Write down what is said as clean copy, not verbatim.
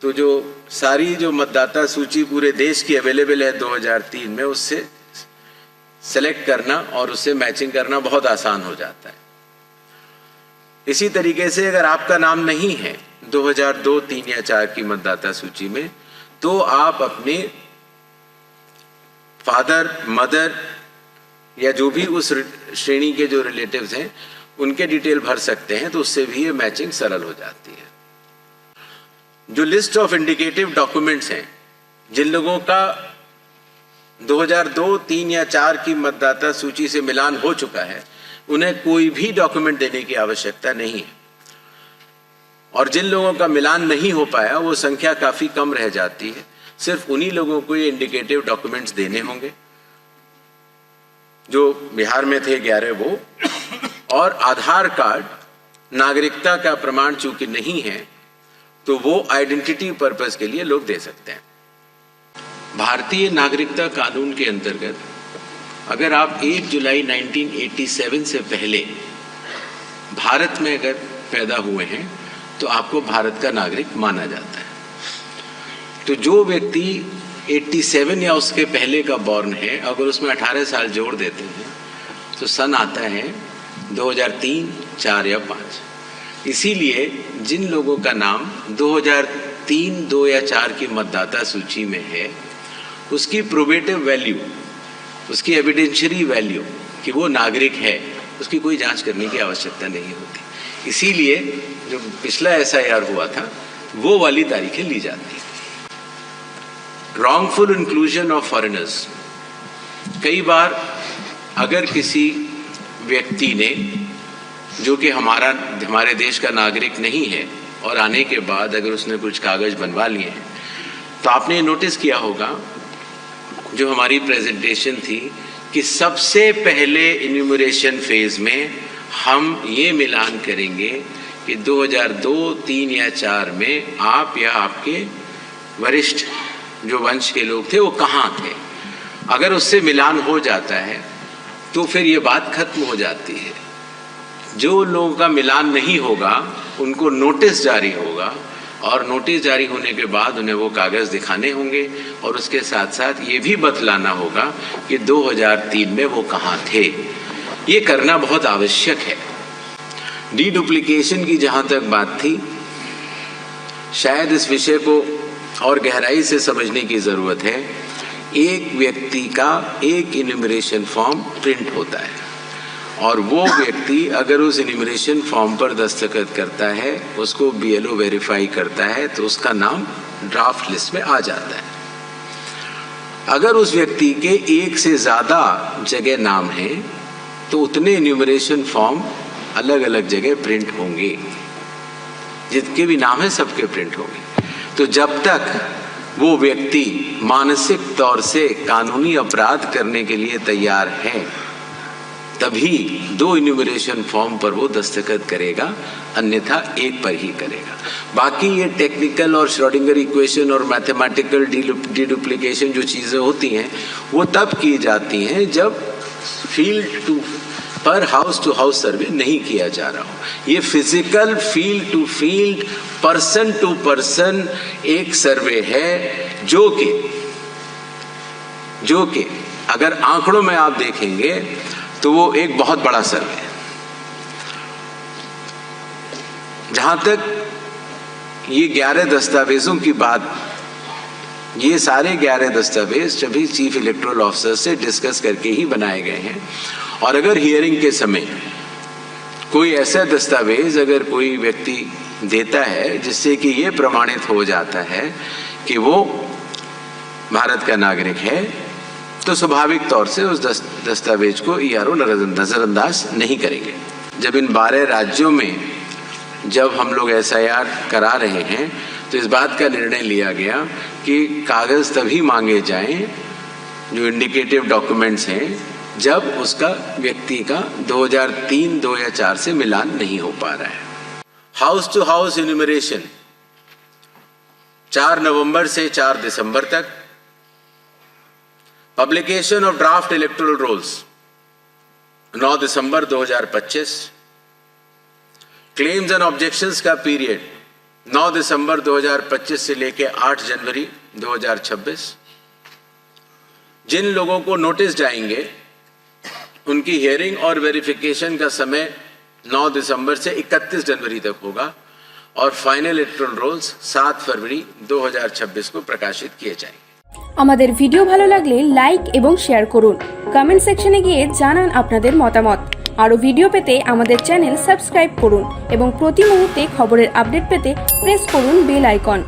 तो जो सारी जो मतदाता सूची पूरे देश की अवेलेबल है 2003 में, उससे सेलेक्ट करना और उससे मैचिंग करना बहुत आसान हो जाता है। इसी तरीके से अगर आपका नाम नहीं है 2002, 3 या 4 की मतदाता सूची में, तो आप अपने फादर, मदर या जो भी उस श्रेणी के जो रिलेटिव्स हैं उनके डिटेल भर सकते हैं, तो उससे भी ये मैचिंग सरल हो जाती है। जो लिस्ट ऑफ इंडिकेटिव डॉक्यूमेंट्स हैं, जिन लोगों का 2002, 3 या 4 की मतदाता सूची से मिलान हो चुका है, उन्हें कोई भी डॉक्यूमेंट देने की आवश्यकता नहीं है। और जिन लोगों का मिलान नहीं हो पाया, वो संख्या काफी कम रह जाती है। सिर्फ उन्हीं लोगों को ये इंडिकेटिव डॉक्यूमेंट्स देने होंगे। जो बिहार में थे 11 वो, और आधार कार्ड, नागरिकता का प्रमाण चूंकि नहीं है, तो वो आइडेंटिटी पर्पस के लिए लोग दे सकते हैं। भारतीय नागरिकता कानून के अंतर्गत अगर आप 1 जुलाई 1987 से पहले भारत में अगर पैदा हुए हैं, तो आपको भारत का नागरिक माना जाता है। तो जो व्यक्ति 87 या उसके पहले का बॉर्न है, अगर उसमें 18 साल जोड़ देते हैं, तो सन आता है 2003, 4 या 5। इसीलिए जिन लोगों का नाम 2003, 2 या 4 की मतदाता सूची में है, उसकी प्रोबेटिव वैल्यू, उसकी एविडेंशियरी वैल्यू कि वो नागरिक है, उसकी कोई जांच करने की आवश्यकता नहीं होती। इसीलिए जो पिछला SIR हुआ था, वो वाली तारीखें ली जाती हैं। Wrongful inclusion of foreigners. कई बार अगर किसी व्यक्ति ने, जो कि हमारे देश का नागरिक नहीं है, और आने के बाद अगर उसने कुछ कागज बनवा लिए हैं, तो आपने नोटिस किया होगा जो हमारी प्रेजेंटेशन थी कि सबसे पहले इन्यूमरेशन फेज में हम ये मिलान करेंगे कि 2002, 3 या 4 में आप या आपके वरिष्ठ जो वंश के लोग थे वो कहाँ थे। अगर उससे मिलान हो जाता है तो फिर ये बात खत्म हो जाती है। जो लोगों का मिलान नहीं होगा उनको नोटिस जारी होगा, और नोटिस जारी होने के बाद उन्हें वो कागज़ दिखाने होंगे, और उसके साथ साथ ये भी बतलाना होगा कि 2003 में वो कहाँ थे। ये करना बहुत आवश्यक है। डीडुप्लीकेशन की जहाँ तक बात थी, शायद इस विषय को और गहराई से समझने की ज़रूरत है। एक व्यक्ति का एक इन्यूमरेशन फॉर्म प्रिंट होता है, और वो व्यक्ति अगर उस इन्यूमरेशन फॉर्म पर दस्तखत करता है, उसको BLO वेरीफाई करता है, तो उसका नाम ड्राफ्ट लिस्ट में आ जाता है। अगर उस व्यक्ति के एक से ज़्यादा जगह नाम है, तो उतने इन्यूमरेशन फॉर्म अलग अलग जगह प्रिंट होंगे। जितने भी नाम है सबके प्रिंट होंगे। तो जब तक वो व्यक्ति मानसिक तौर से कानूनी अपराध करने के लिए तैयार है, तभी 2 इन्यूमरेशन फॉर्म पर वो दस्तखत करेगा, अन्यथा एक पर ही करेगा। बाकी ये टेक्निकल और श्रोडिंगर इक्वेशन और मैथमेटिकल डीडुप्लीकेशन जो चीज़ें होती हैं, वो तब की जाती हैं जब फील्ड टू पर हाउस टू हाउस सर्वे नहीं किया जा रहा हो। ये physical field to field, person to person एक सर्वे है, जो कि अगर आंकड़ों में आप देखेंगे तो वो एक बहुत बड़ा सर्वे है। जहां तक ये 11 दस्तावेजों की बात, ये सारे 11 दस्तावेज सभी चीफ इलेक्टोरल ऑफिसर से डिस्कस करके ही बनाए गए हैं। और अगर हियरिंग के समय कोई ऐसा दस्तावेज अगर कोई व्यक्ति देता है जिससे कि ये प्रमाणित हो जाता है कि वो भारत का नागरिक है, तो स्वाभाविक तौर से उस दस्तावेज को ERO नजरअंदाज नहीं करेंगे। जब इन 12 राज्यों में जब हम लोग SIR करा रहे हैं, तो इस बात का निर्णय लिया गया कि कागज़ तभी मांगे जाएं जो इंडिकेटिव डॉक्यूमेंट्स हैं, जब उसका व्यक्ति का 2003, 2 या 4 से मिलान नहीं हो पा रहा है। हाउस टू हाउस इन्यूमरेशन 4 नवंबर से 4 दिसंबर तक। Publication of draft electoral rolls 9 दिसंबर 2025। क्लेम्स एंड ऑब्जेक्शंस का पीरियड 9 दिसंबर 2025 से लेकर 8 जनवरी 2026 जिन लोगों को नोटिस जाएंगे उनकी हियरिंग और वेरिफिकेशन का समय 9 दिसंबर से 31 जनवरी तक होगा और फाइनल इलेक्टोरल रोल्स 7 फरवरी 2026 को प्रकाशित किए जाएंगे। আমাদের ভিডিও ভালো লাগলে লাইক এবং শেয়ার করুন। কমেন্ট সেকশনে গিয়ে জানান আপনাদের মতামত। আরো ভিডিও পেতে আমাদের চ্যানেল সাবস্ক্রাইব করুন এবং প্রতি মুহূর্তে খবরের আপডেট পেতে প্রেস করুন বেল আইকন।